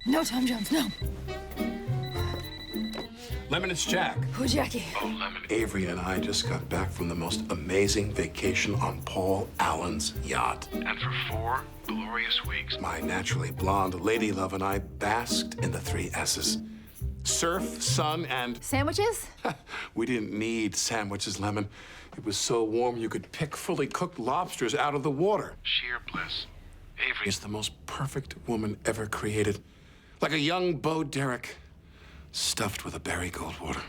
No, Tom Jones, no. Lemon, it's Jack. Who, Jackie? Oh, Lemon. Avery and I just got back from the most amazing vacation on Paul Allen's yacht. And for 4 glorious weeks, My naturally blonde lady love and I basked in the 3 S's. Surf, sun, and... Sandwiches? We didn't need sandwiches, Lemon. It was so warm you could pick fully cooked lobsters out of the water. sheer bliss. Avery Is the most perfect woman ever created. Like a young Bo Derek, stuffed with a berry Goldwater.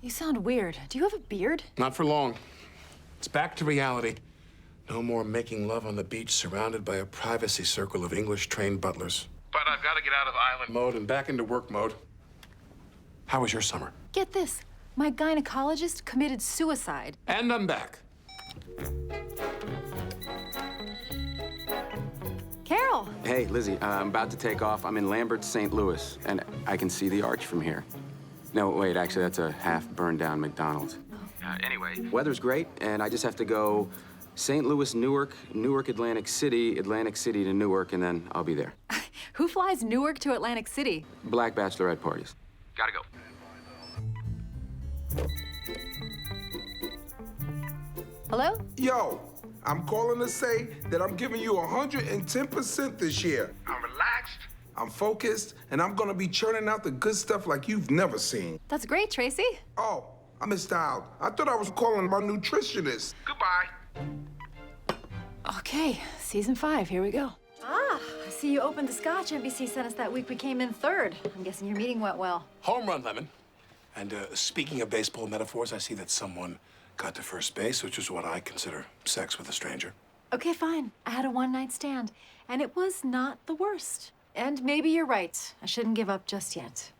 You sound weird. Do you have a beard? Not for long. It's back to reality. No more making love on the beach surrounded by a privacy circle of English-trained butlers. But I've got to get out of island. Mode and back into work mode. How was your summer? Get this. My gynecologist committed suicide. And I'm back. Carol! Hey, Lizzie, I'm about to take off. I'm in Lambert, St. Louis, and I can see the arch from here. No, wait, actually, that's a half burned down McDonald's. Anyway, weather's great, and I just have to go St. Louis, Newark, Newark, Atlantic City to Newark, and then I'll be there. Who flies Newark to Atlantic City? Black bachelorette parties. Gotta go. Hello? Yo, I'm calling to say that I'm giving you 110% this year. I'm relaxed. I'm focused, and I'm gonna be churning out the good stuff like you've never seen. That's great, Tracy. Oh, I missed out. I thought I was calling my nutritionist. Goodbye. Okay, season 5, here we go. Ah, I see you opened the scotch NBC sent us that week we came in 3rd. I'm guessing your meeting went well. Home run, Lemon. And speaking of baseball metaphors, I see that someone got to first base, which is what I consider sex with a stranger. Okay, fine. I had a one-night stand, and it was not the worst. And maybe you're right. I shouldn't give up just yet.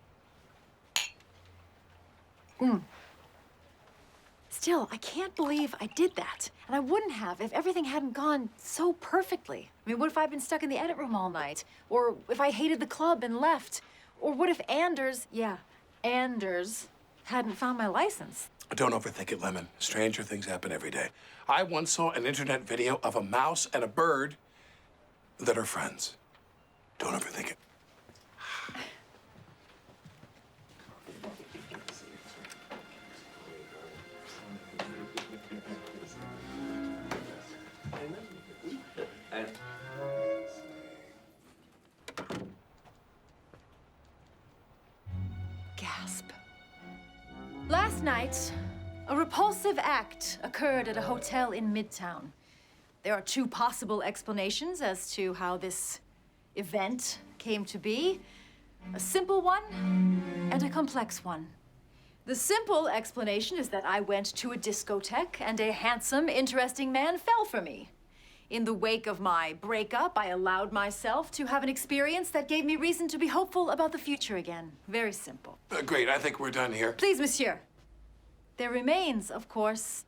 Still, I can't believe I did that. And I wouldn't have if everything hadn't gone so perfectly. I mean, what if I'd been stuck in the edit room all night? Or if I hated the club and left? Or what if Anders hadn't found my license? Don't overthink it, Lemon. Stranger things happen every day. I once saw an internet video of a mouse and a bird that are friends. Don't overthink it. Gasp. Last night, a repulsive act occurred at a hotel in Midtown. There are 2 possible explanations as to how this event came to be. A simple one and a complex one. The simple explanation is that I went to a discotheque and a handsome, interesting man fell for me. In the wake of my breakup, I allowed myself to have an experience that gave me reason to be hopeful about the future again. Very simple. Great, I think we're done here. Please, monsieur. There remains, of course,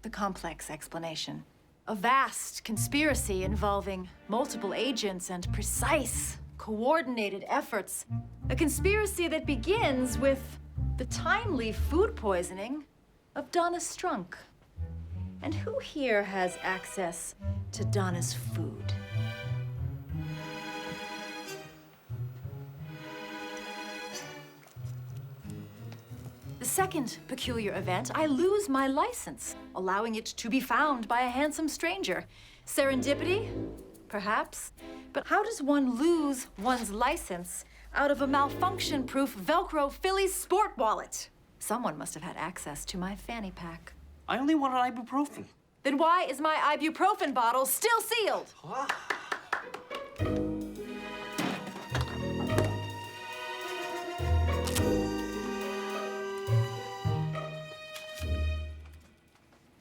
the complex explanation. A vast conspiracy involving multiple agents and precise, coordinated efforts. A conspiracy that begins with the timely food poisoning of Donna Strunk. And who here has access to Donna's food? The second peculiar event, I lose my license, allowing it to be found by a handsome stranger. Serendipity? Perhaps. But how does one lose one's license out of a malfunction-proof Velcro Phillies sport wallet? Someone must have had access to my fanny pack. I only wanted ibuprofen. Then why is my ibuprofen bottle still sealed?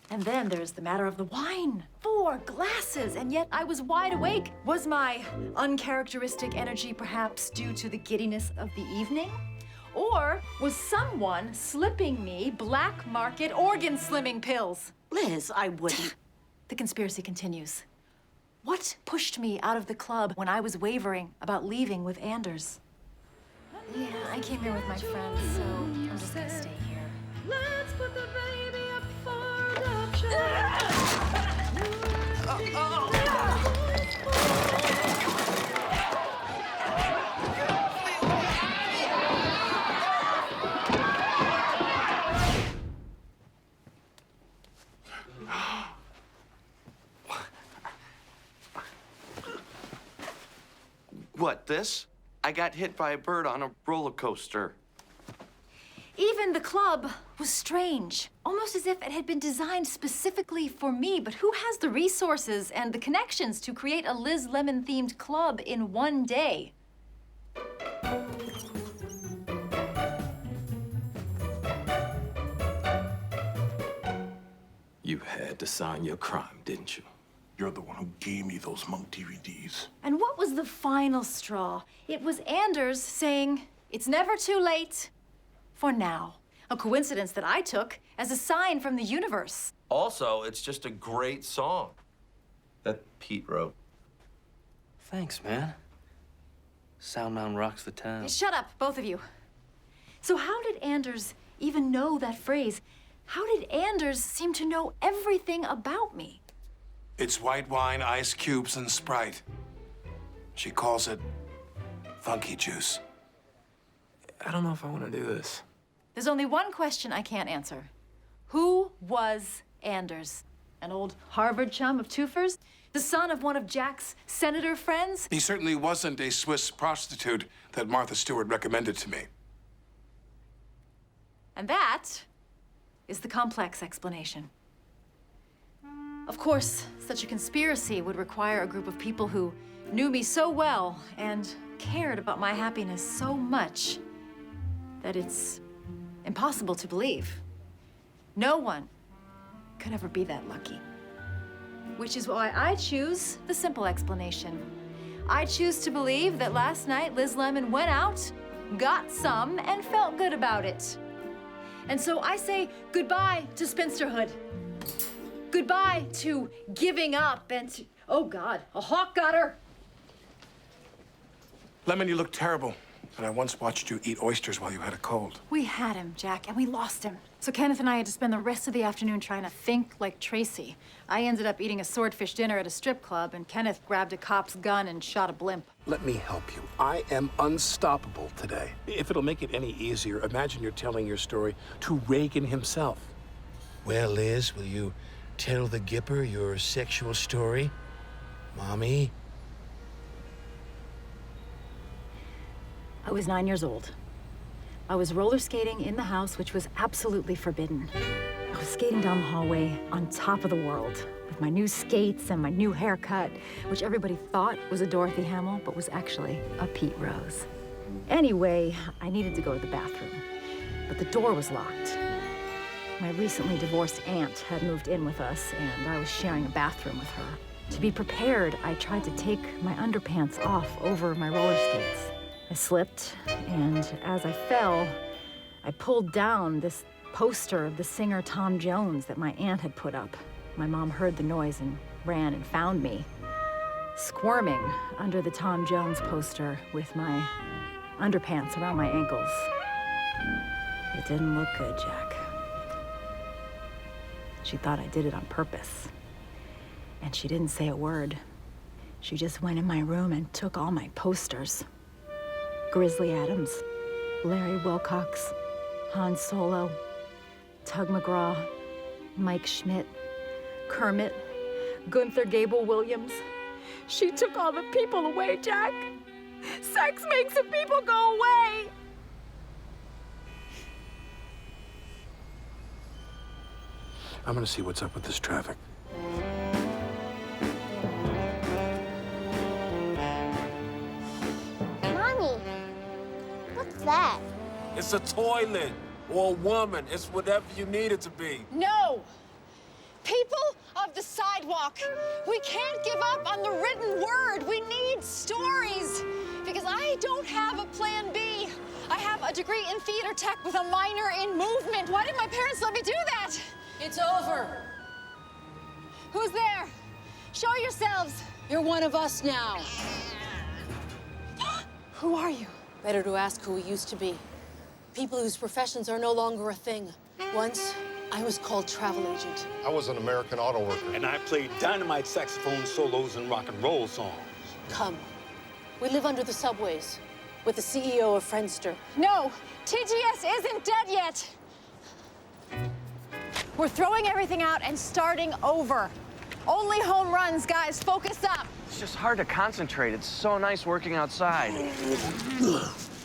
And then there's the matter of the wine. 4 glasses, and yet I was wide awake. Was my uncharacteristic energy perhaps due to the giddiness of the evening? Or was someone slipping me black market organ slimming pills? Liz, I wouldn't. The conspiracy continues. What pushed me out of the club when I was wavering about leaving with Anders? Yeah, I came here with my friends, so I'm just gonna stay here. Let's put the baby up for adoption. What, this? I got hit by a bird on a roller coaster. Even the club was strange, almost as if it had been designed specifically for me. But who has the resources and the connections to create a Liz Lemon-themed club in one day? You had to sign your crime, didn't you? You're the one who gave me those Monk DVDs. And what was the final straw? It was Anders saying, "It's never too late for now." A coincidence that I took as a sign from the universe. Also, it's just a great song that Pete wrote. Thanks, man. Soundmound rocks the town. Shut up, both of you. So how did Anders even know that phrase? How did Anders seem to know everything about me? It's white wine, ice cubes, and Sprite. She calls it funky juice. I don't know if I want to do this. There's only one question I can't answer. Who was Anders? An old Harvard chum of Toofer's? The son of one of Jack's senator friends? He certainly wasn't a Swiss prostitute that Martha Stewart recommended to me. And that is the complex explanation. Of course, such a conspiracy would require a group of people who knew me so well and cared about my happiness so much that it's impossible to believe. No one could ever be that lucky. Which is why I choose the simple explanation. I choose to believe that last night Liz Lemon went out, got some, and felt good about it. And so I say goodbye to spinsterhood. Goodbye to giving up and to, oh God, a hawk got her. Lemon, you look terrible. And I once watched you eat oysters while you had a cold. We had him, Jack, and we lost him. So Kenneth and I had to spend the rest of the afternoon trying to think like Tracy. I ended up eating a swordfish dinner at a strip club, and Kenneth grabbed a cop's gun and shot a blimp. Let me help you. I am unstoppable today. If it'll make it any easier, imagine you're telling your story to Reagan himself. Well, Liz, will you tell the Gipper your sexual story? Mommy? I was 9 years old. I was roller skating in the house, which was absolutely forbidden. I was skating down the hallway on top of the world with my new skates and my new haircut, which everybody thought was a Dorothy Hamill, but was actually a Pete Rose. Anyway, I needed to go to the bathroom, but the door was locked. My recently divorced aunt had moved in with us, and I was sharing a bathroom with her. To be prepared, I tried to take my underpants off over my roller skates. I slipped, and as I fell, I pulled down this poster of the singer Tom Jones that my aunt had put up. My mom heard the noise and ran and found me, squirming under the Tom Jones poster with my underpants around my ankles. It didn't look good, Jack. She thought I did it on purpose. And she didn't say a word. She just went in my room and took all my posters. Grizzly Adams, Larry Wilcox, Han Solo, Tug McGraw, Mike Schmidt, Kermit, Gunther Gable Williams. She took all the people away, Jack. Sex makes the people go away. I'm gonna see what's up with this traffic. Mommy, what's that? It's a toilet or a woman. It's whatever you need it to be. No! People of the sidewalk, we can't give up on the written word. We need stories. Because I don't have a plan B. I have a degree in theater tech with a minor in movement. Why did my parents let me do that? It's over. Who's there? Show yourselves. You're one of us now. Who are you? Better to ask who we used to be. People whose professions are no longer a thing. Once, I was called travel agent. I was an American auto worker. And I played dynamite saxophone solos and rock and roll songs. Come. We live under the subways with the CEO of Friendster. No, TGS isn't dead yet. We're throwing everything out and starting over. Only home runs, guys. Focus up. It's just hard to concentrate. It's so nice working outside.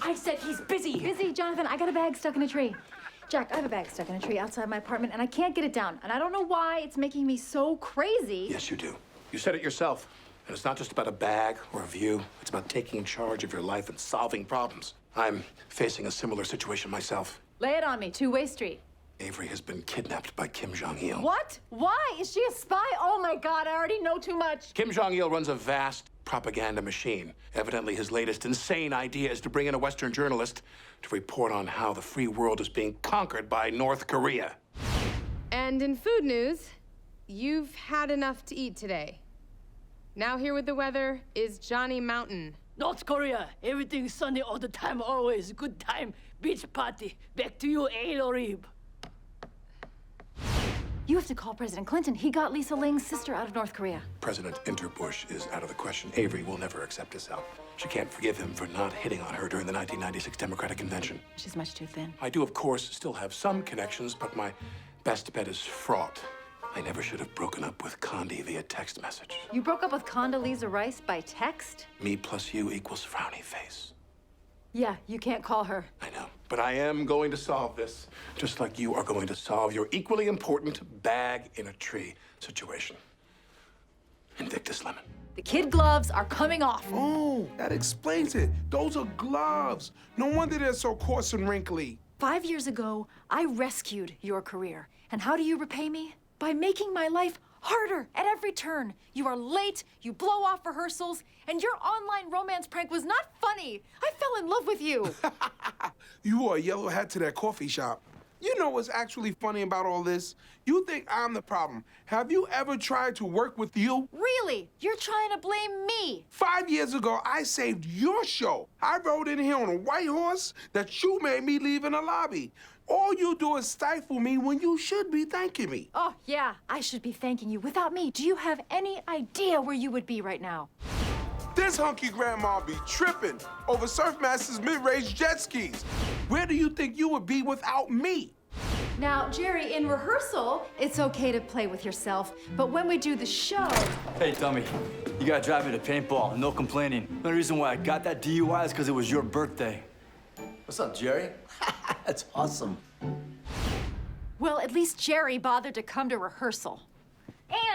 I said he's busy. Busy, Jonathan. I got a bag stuck in a tree. Jack, I have a bag stuck in a tree outside my apartment, and I can't get it down. And I don't know why it's making me so crazy. Yes, you do. You said it yourself. And it's not just about a bag or a view. It's about taking charge of your life and solving problems. I'm facing a similar situation myself. Lay it on me. Two-way street. Avery has been kidnapped by Kim Jong-il. What? Why? Is she a spy? Oh, my God. I already know too much. Kim Jong-il runs a vast propaganda machine. Evidently, his latest insane idea is to bring in a Western journalist to report on how the free world is being conquered by North Korea. And in food news, you've had enough to eat today. Now here with the weather is Johnny Mountain. North Korea, everything sunny all the time, always good time. Beach party. Back to you, Orib. You have to call President Clinton. He got Lisa Ling's sister out of North Korea. President Interbush is out of the question. Avery will never accept his help. She can't forgive him for not hitting on her during the 1996 Democratic Convention. She's much too thin. I do, of course, still have some connections, but my best bet is fraught. I never should have broken up with Condi via text message. You broke up with Condoleezza Rice by text? Me plus you equals frowny face. Yeah, you can't call her. I know, but I am going to solve this, just like you are going to solve your equally important bag in a tree situation. Invictus Lemon. The kid gloves are coming off. Oh, that explains it. Those are gloves. No wonder they're so coarse and wrinkly. 5 years ago, I rescued your career. And how do you repay me? By making my life harder at every turn. You are late, you blow off rehearsals, and your online romance prank was not funny. I fell in love with you. You wore a yellow hat to that coffee shop. You know what's actually funny about all this? You think I'm the problem. Have you ever tried to work with you? Really? You're trying to blame me? 5 years ago, I saved your show. I rode in here on a white horse that you made me leave in the lobby. All you do is stifle me when you should be thanking me. Oh, yeah, I should be thanking you. Without me, do you have any idea where you would be right now? This hunky grandma be tripping over Surfmaster's mid-range jet skis. Where do you think you would be without me? Now, Jerry, in rehearsal, it's okay to play with yourself, but when we do the show... Hey, dummy, you gotta drive me to paintball, no complaining. The only reason why I got that DUI is because it was your birthday. What's up, Jerry? That's awesome. Well, at least Jerry bothered to come to rehearsal.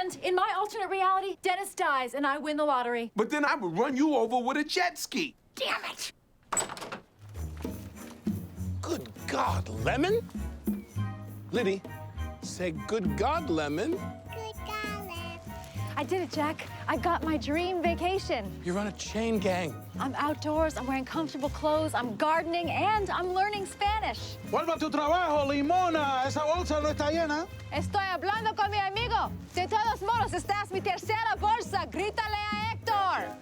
And in my alternate reality, Dennis dies and I win the lottery. But then I would run you over with a jet ski. Damn it! Good God, Lemon? Liddy, say good God, Lemon. I did it, Jack. I got my dream vacation. You're on a chain gang. I'm outdoors, I'm wearing comfortable clothes, I'm gardening, and I'm learning Spanish. Vuelva a tu trabajo, limona. Esa bolsa no está llena. Estoy hablando con mi amigo. De todos modos, esta es mi tercera bolsa. Grítale a Héctor.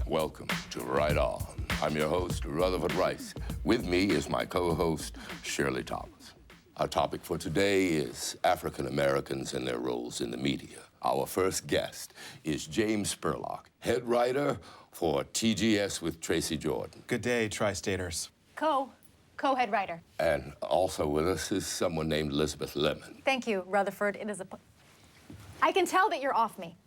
Welcome to Right On. I'm your host, Rutherford Rice. With me is my co-host, Shirley Thomas. Our topic for today is African Americans and their roles in the media. Our first guest is James Spurlock, head writer for TGS with Tracy Jordan. Good day, Tri-Staters. Co-head writer. And also with us is someone named Elizabeth Lemon. Thank you, Rutherford. It is a... I can tell that you're off me.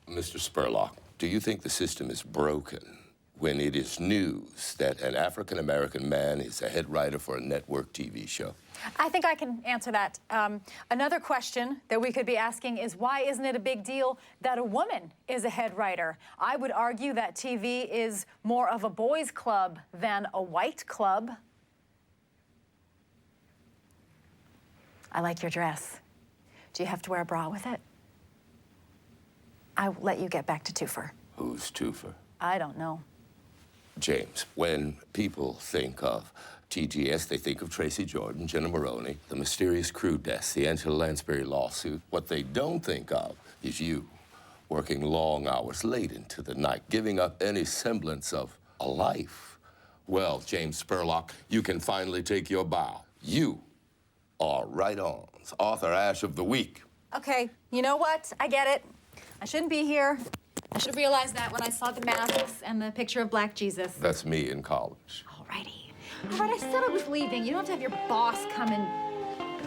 Mr. Spurlock, do you think the system is broken when it is news that an African-American man is a head writer for a network TV show? I think I can answer that. Another question that we could be asking is why isn't it a big deal that a woman is a head writer? I would argue that TV is more of a boys' club than a white club. I like your dress. Do you have to wear a bra with it? I'll let you get back to Twofer. Who's Twofer? I don't know. James, when people think of TGS, they think of Tracy Jordan, Jenna Maroney, the mysterious crew deaths, the Angela Lansbury lawsuit. What they don't think of is you, working long hours late into the night, giving up any semblance of a life. Well, James Spurlock, you can finally take your bow. You are Right On's Author Ash of the Week. Okay, you know what? I get it. I shouldn't be here. I should have realized that when I saw the masks and the picture of Black Jesus. That's me in college. Alrighty. All right, I said I was leaving. You don't have to have your boss come in.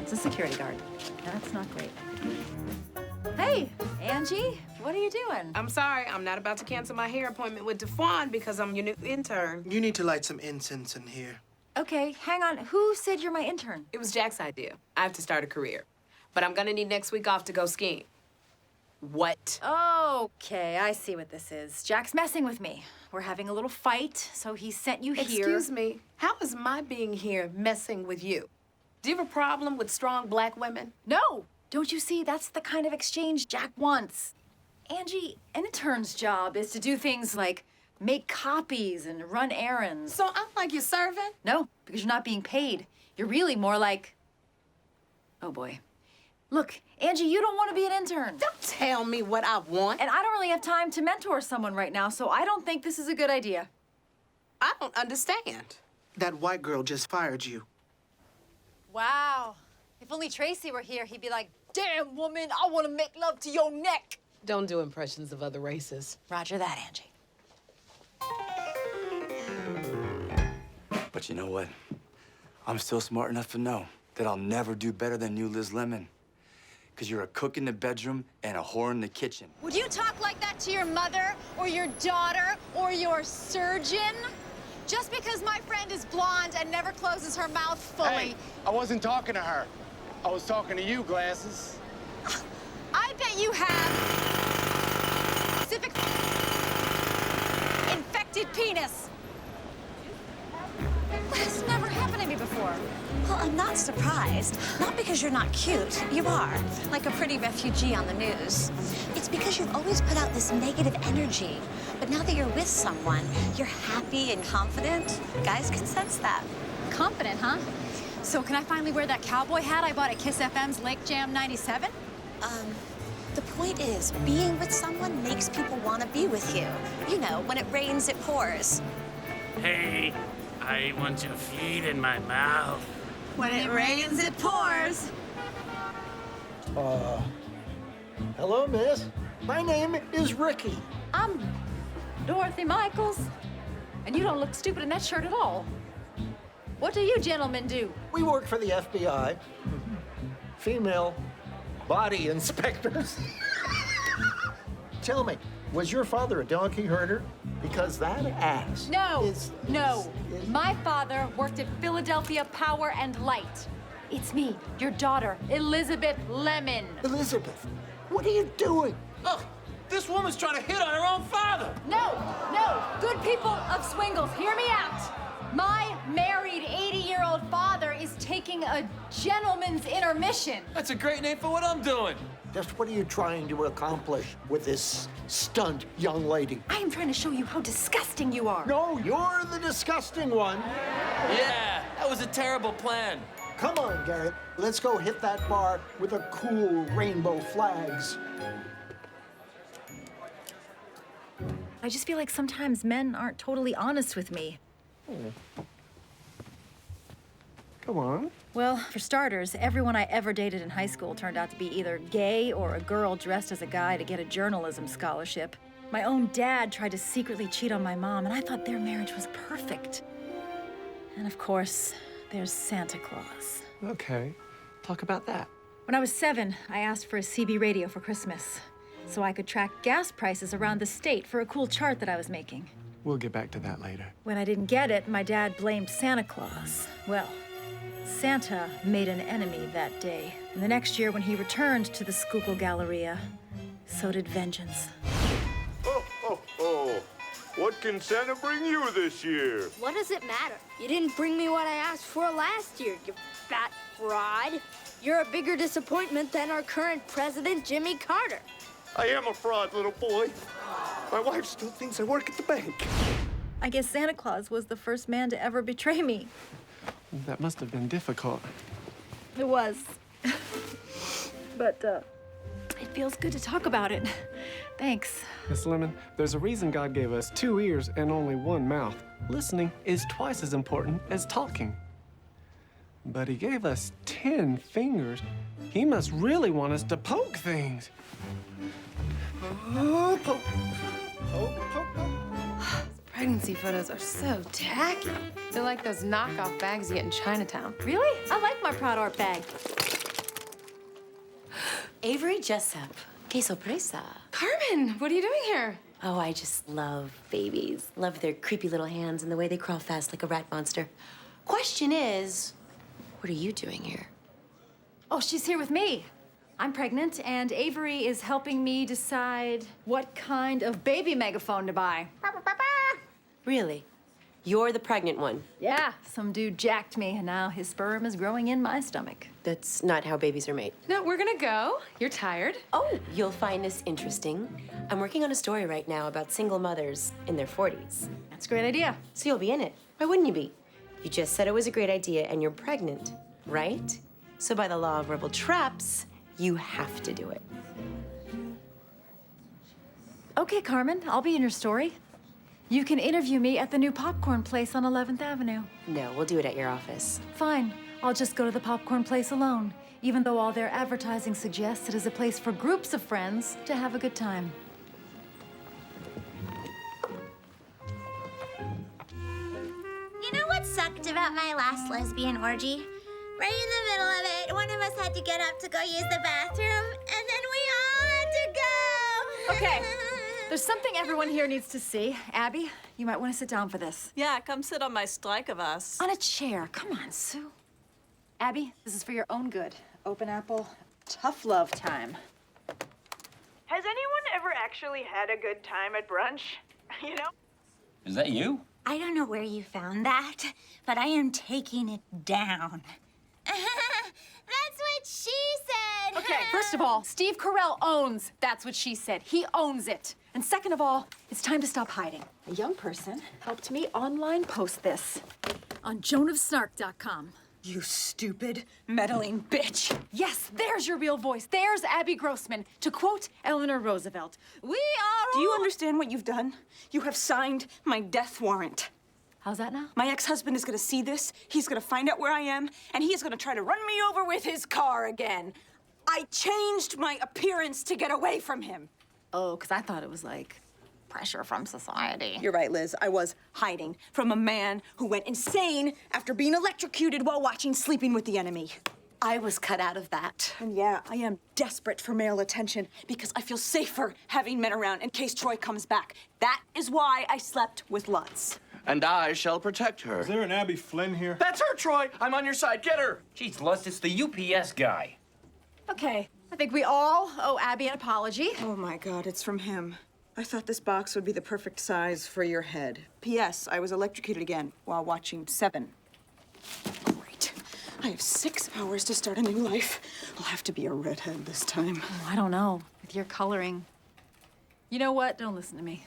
It's a security guard. That's not great. Hey, Angie. What are you doing? I'm sorry, I'm not about to cancel my hair appointment with DeFawn because I'm your new intern. You need to light some incense in here. Okay, hang on. Who said you're my intern? It was Jack's idea. I have to start a career. But I'm gonna need next week off to go skiing. What? Okay, I see what this is. Jack's messing with me. We're having a little fight, so he sent you here. Excuse me, how is my being here messing with you? Do you have a problem with strong black women? No! Don't you see? That's the kind of exchange Jack wants. Angie, an intern's job is to do things like make copies and run errands. So I'm like your servant? No, because you're not being paid. You're really more like... Oh, boy. Look, Angie, you don't want to be an intern. Don't tell me what I want. And I don't really have time to mentor someone right now, so I don't think this is a good idea. I don't understand. That white girl just fired you. Wow. If only Tracy were here, he'd be like, damn, woman, I want to make love to your neck. Don't do impressions of other races. Roger that, Angie. But you know what? I'm still smart enough to know that I'll never do better than you, Liz Lemon. Because you're a cook in the bedroom and a whore in the kitchen. Would you talk like that to your mother or your daughter or your surgeon? Just because my friend is blonde and never closes her mouth fully. Hey, I wasn't talking to her. I was talking to you, Glasses. I bet you have specific infected penis. That's never happened to me before. Well, I'm not surprised. Not because you're not cute. You are, like a pretty refugee on the news. It's because you've always put out this negative energy. But now that you're with someone, you're happy and confident. Guys can sense that. Confident, huh? So can I finally wear that cowboy hat I bought at Kiss FM's Lake Jam 97? The point is, being with someone makes people want to be with you. You know, when it rains, it pours. Hey, I want your feet in my mouth. When it rains, it pours. Hello, miss. My name is Ricky. I'm Dorothy Michaels. And you don't look stupid in that shirt at all. What do you gentlemen do? We work for the FBI. Female body inspectors. Tell me, was your father a donkey herder? Because that ass No. My father worked at Philadelphia Power and Light. It's me, your daughter, Elizabeth Lemon. Elizabeth, what are you doing? Ugh, this woman's trying to hit on her own father. No. Good people of Swingles, hear me out. My married 80-year-old father is taking a gentleman's intermission. That's a great name for what I'm doing. Just what are you trying to accomplish with this stunt young lady? I am trying to show you how disgusting you are. No, you're the disgusting one. Yeah, that was a terrible plan. Come on, Garrett. Let's go hit that bar with the cool rainbow flags. I just feel like sometimes men aren't totally honest with me. Come on. Well, for starters, everyone I ever dated in high school turned out to be either gay or a girl dressed as a guy to get a journalism scholarship. My own dad tried to secretly cheat on my mom, and I thought their marriage was perfect. And of course, there's Santa Claus. Okay, talk about that. When I was 7, I asked for a CB radio for Christmas, so I could track gas prices around the state for a cool chart that I was making. We'll get back to that later. When I didn't get it, my dad blamed Santa Claus. Well, Santa made an enemy that day. And the next year, when he returned to the Schuylkill Galleria, so did vengeance. Oh. What can Santa bring you this year? What does it matter? You didn't bring me what I asked for last year, you fat fraud. You're a bigger disappointment than our current president, Jimmy Carter. I am a fraud, little boy. My wife still thinks I work at the bank. I guess Santa Claus was the first man to ever betray me. That must have been difficult. It was. But, it feels good to talk about it. Thanks. Miss Lemon, there's a reason God gave us 2 ears and only 1 mouth. Listening is twice as important as talking. But he gave us 10 fingers. He must really want us to poke things. Poke. Pregnancy photos are so tacky. They're like those knockoff bags you get in Chinatown. Really? I like my Proud Art bag. Avery Jessup, Que sorpresa. Carmen, what are you doing here? Oh, I just love babies. Love their creepy little hands and the way they crawl fast like a rat monster. Question is, what are you doing here? Oh, she's here with me. I'm pregnant, and Avery is helping me decide what kind of baby megaphone to buy. Really? You're the pregnant one? Yeah, some dude jacked me, and now his sperm is growing in my stomach. That's not how babies are made. No, we're gonna go. You're tired. Oh, you'll find this interesting. I'm working on a story right now about single mothers in their 40s. That's a great idea. So you'll be in it. Why wouldn't you be? You just said it was a great idea, and you're pregnant, right? So by the law of verbal traps, you have to do it. Okay, Carmen, I'll be in your story. You can interview me at the new popcorn place on 11th Avenue. No, we'll do it at your office. Fine. I'll just go to the popcorn place alone, even though all their advertising suggests it is a place for groups of friends to have a good time. You know what sucked about my last lesbian orgy? Right in the middle of it, one of us had to get up to go use the bathroom, and then we all had to go. Okay. There's something everyone here needs to see. Abby, you might want to sit down for this. Yeah, come sit on my Strike-of-us. On a chair. Come on, Sue. Abby, this is for your own good. Open apple, tough love time. Has anyone ever actually had a good time at brunch? You know? Is that you? I don't know where you found that, but I am taking it down. That's what she said. Okay, first of all, Steve Carell owns That's What She Said. He owns it. And second of all, it's time to stop hiding. A young person helped me online post this on joanofsnark.com. You stupid, meddling bitch. Yes, there's your real voice. There's Abby Grossman. To quote Eleanor Roosevelt, "We are." Do you understand what you've done? You have signed my death warrant. How's that now? My ex-husband is gonna see this, he's gonna find out where I am, and he is gonna try to run me over with his car again. I changed my appearance to get away from him. Oh, because I thought it was like pressure from society. You're right, Liz. I was hiding from a man who went insane after being electrocuted while watching Sleeping with the Enemy. I was cut out of that. And yeah, I am desperate for male attention because I feel safer having men around in case Troy comes back. That is why I slept with Lutz. And I shall protect her. Is there an Abby Flynn here? That's her, Troy! I'm on your side. Get her! Jeez, Lust, it's the UPS guy. Okay, I think we all owe Abby an apology. Oh my God, it's from him. I thought this box would be the perfect size for your head. P.S. I was electrocuted again while watching Seven. Great. I have 6 hours to start a new life. I'll have to be a redhead this time. Oh, I don't know. With your coloring. You know what? Don't listen to me.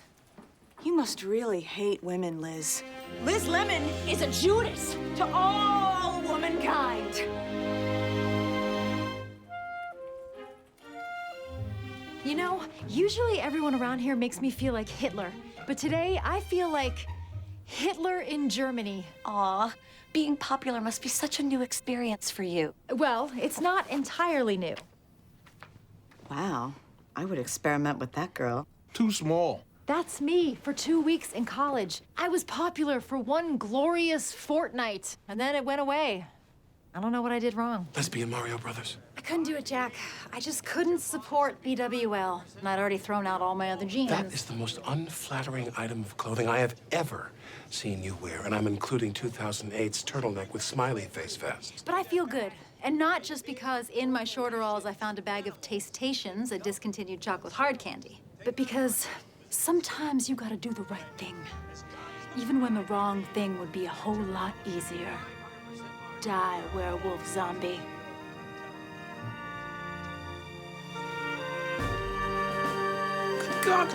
You must really hate women, Liz. Liz Lemon is a Judas to all womankind. You know, usually everyone around here makes me feel like Hitler. But today, I feel like Hitler in Germany. Aw, being popular must be such a new experience for you. Well, it's not entirely new. Wow, I would experiment with that girl. Too small. That's me for 2 weeks in college. I was popular for one glorious fortnight, and then it went away. I don't know what I did wrong. Lesbian Mario Brothers. I couldn't do it, Jack. I just couldn't support BWL, and I'd already thrown out all my other jeans. That is the most unflattering item of clothing I have ever seen you wear, and I'm including 2008's turtleneck with smiley face vest. But I feel good. And not just because in my shorteralls I found a bag of Tastestations, a discontinued chocolate hard candy, but because sometimes you gotta do the right thing. Even when the wrong thing would be a whole lot easier. Die, werewolf zombie. God,